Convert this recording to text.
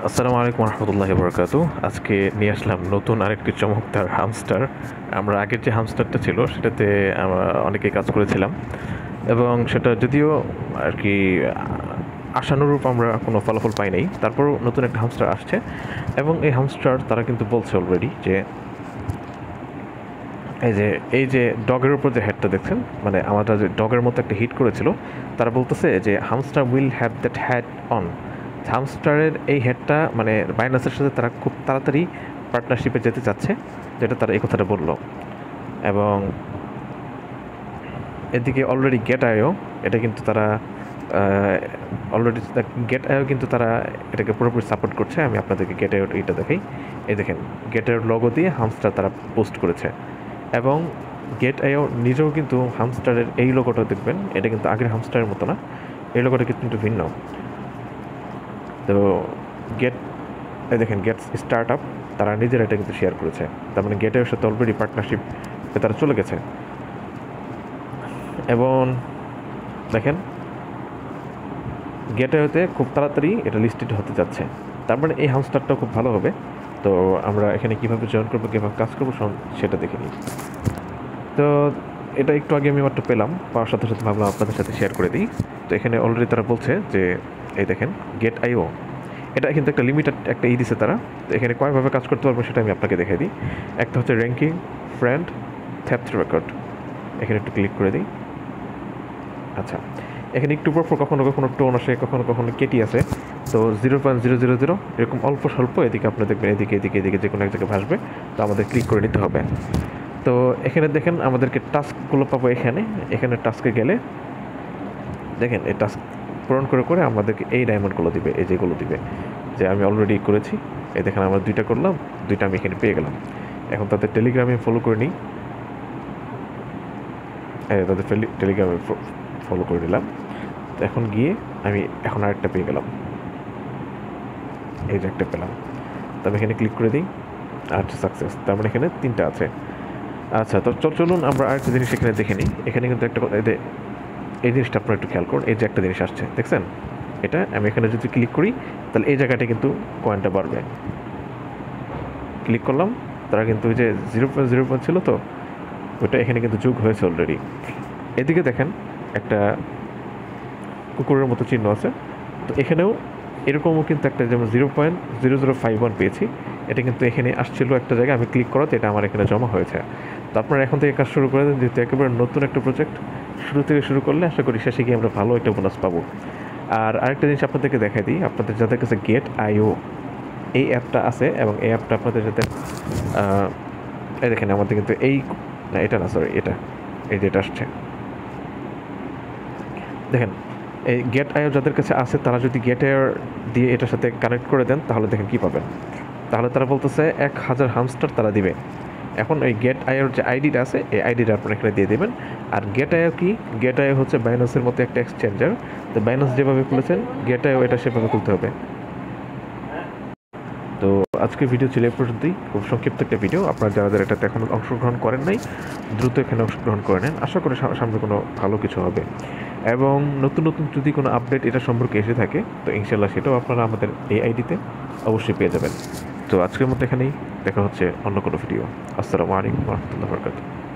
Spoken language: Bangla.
আসসালামু আলাইকুম রহমতুল্লাহি বরকাতু। আজকে নিয়ে আসলাম নতুন আরেকটি চমৎকার হামস্টার। আমরা আগের যে হামস্টারটা ছিল সেটাতে আমরা অনেকেই কাজ করেছিলাম এবং সেটা যদিও আর কি আশানুরূপ আমরা কোনো ফলাফল পাই নাই, তারপরও নতুন একটা হামস্টার আসছে এবং এই হামস্টার তারা কিন্তু বলছে অলরেডি যে এই যে ডগের উপর যে হেডটা দেখছেন, মানে আমরা যে ডগের মতো একটা হিট করেছিল, তারা বলতেছে যে hamster will have that had on. হামস্টারের এই হেডটা মানে বাইনাসের সাথে তারা খুব তাড়াতাড়ি পার্টনারশিপে যেতে চাচ্ছে, যেটা তারা এই কথাটা বললো। এবং এদিকে অলরেডি গেট আইও, এটা কিন্তু তারা অলরেডি গেট আইও কিন্তু তারা এটাকে পুরোপুরি সাপোর্ট করছে। আমি আপনাদেরকে গেট আইও এটা দেখাই। এই দেখেন, গেটের লোগো দিয়ে হামস্টার তারা পোস্ট করেছে এবং গেট আইও নিজেও কিন্তু হামস্টারের এই লোগোটা দেখবেন, এটা কিন্তু আগের হামস্টারের মতো না, এই লোগোটা কিন্তু ভিন্ন। তো গেট, এই দেখেন গেট স্টার্ট আপ, তারা নিজেরা এটা কিন্তু শেয়ার করেছে। তার মানে গেট আইওর সাথে অলরেডি পার্টনারশিপে তারা চলে গেছে। এবং দেখেন গেট আইওতে খুব তাড়াতাড়ি এটা লিস্টেড হতে যাচ্ছে, তার মানে এই হামস্টারটাও খুব ভালো হবে। তো আমরা এখানে কীভাবে জয়েন করবো, কীভাবে কাজ করবো সেটা দেখে নিই। তো এটা একটু আগে আমি মাত্র পেলাম, পাওয়ার সাথে সাথে ভাবলাম আপনাদের সাথে শেয়ার করে দিই। তো এখানে অলরেডি তারা বলছে যে এই দেখেন গেট আইও, এটা কিন্তু একটা লিমিটেড একটা দিছে তারা। তো এখানে কয়ভাবে কাজ করতে পারবো সেটা আমি আপনাকে দেখাই দিই। একটা হচ্ছে র্যাঙ্কিং, ফ্রেন্ড, থ্যাপ্ট রেকর্ড। এখানে একটু ক্লিক করে দিই। আচ্ছা, এখানে একটু পর কখনো কখনো টোন আসে, কখনো কখনো কেটি আসে। তো 0.000 এরকম অল্প স্বল্প এদিকে আপনি দেখবেন, এদিকে এদিকে এদিকে যে কোনো এক জায়গায় ভাসবে। তো আমাদের ক্লিক করে নিতে হবে। তো এখানে দেখেন আমাদেরকে টাস্কগুলো পাবো এখানে। এখানে টাস্কে গেলে দেখেন এই টাস্ক পূরণ করে করে আমাদেরকে এই ডায়মন্ডগুলো দিবে, এই যেগুলো দিবে যে আমি অলরেডি করেছি। এই দেখেন আমরা 2টা করলাম, 2টা আমি এখানে পেয়ে গেলাম। এখন তাদের টেলিগ্রামে ফলো করে নিই। তাদের টেলিগ্রামে ফলো করে নিলাম। তো এখন গিয়ে আমি এখন আরেকটা পেয়ে গেলাম, এই যে একটা পেলাম। তো আমি এখানে ক্লিক করে দিই। আচ্ছা, সাকসেস। তার মানে এখানে 3টা আছে। আচ্ছা, তো চলুন আমরা আরেকটা জিনিস এখানে দেখে নিই। এখানে কিন্তু একটা এই জিনিসটা আপনারা একটু খেয়াল করুন। এই যে একটা জিনিস আসছে দেখছেন, এটা আমি এখানে যদি ক্লিক করি তাহলে এই জায়গাটা কিন্তু কয়েনটা বাড়বে। ক্লিক করলাম, তারা কিন্তু ওই যে 0.0 ছিল, তো ওইটা এখানে কিন্তু যোগ হয়েছে অলরেডি। এদিকে দেখেন একটা কুকুরের মতো চিহ্ন আছে। তো এখানেও এরকমও কিন্তু একটা, যেমন 0.0051 পেয়েছি, এটা কিন্তু এখানে আসছিল একটা জায়গায়, আমি ক্লিক করাতে এটা আমার এখানে জমা হয়েছে। তো আপনারা এখন থেকে কাজ শুরু করে দেন, যেহেতু একেবারে নতুন একটা প্রজেক্ট, শুরু থেকে শুরু করলে আশা করি শেষে গিয়ে আমরা ভালো একটা বোনাস পাবো। আর আরেকটা জিনিস আপনাদেরকে দেখাই দিই, আপনাদের যাদের কাছে গেট আইও এই অ্যাপটা আছে এবং এই অ্যাপটা আপনাদের যাতে এই দেখেন আমাদের কিন্তু এই, না এটা না, সরি এটা, এই যেটা আসছে দেখেন, এই গেট আইও যাদের কাছে আছে তারা যদি গেট আইও দিয়ে এটার সাথে কানেক্ট করে দেন তাহলে দেখেন কী পাবেন। তাহলে তারা বলতেছে 1000 হামস্টার তারা দিবে। এখন এই গেট আইওর যে আইডিটা আছে, এই আইডিটা আপনারা এখানে দিয়ে দেবেন। আর গেট আইও কি, গেট আইও হচ্ছে বাইনান্সের মতো একটা এক্সচেঞ্জার। তো বাইনান্স যেভাবে খুলেছেন গেট আইও এটা সেভাবে খুলতে হবে। তো আজকের ভিডিও ছিল এ পর্যন্তই, খুব সংক্ষিপ্ত একটা ভিডিও। আপনারা যারা যারা এটাতে এখন অংশগ্রহণ করেন নাই, দ্রুত এখানে অংশগ্রহণ করে নেন। আশা করি সামনে কোনো ভালো কিছু হবে এবং নতুন নতুন যদি কোনো আপডেট এটা সম্পর্কে এসে থাকে তো ইনশাল্লাহ সেটাও আপনারা আমাদের এই আইডিতে অবশ্যই পেয়ে যাবেন। তো আজকের মতো এখানেই, দেখা হচ্ছে অন্য কোনো ভিডিও। আসসালামু আলাইকুম রহমতুল্লাহ বরকাতুহু।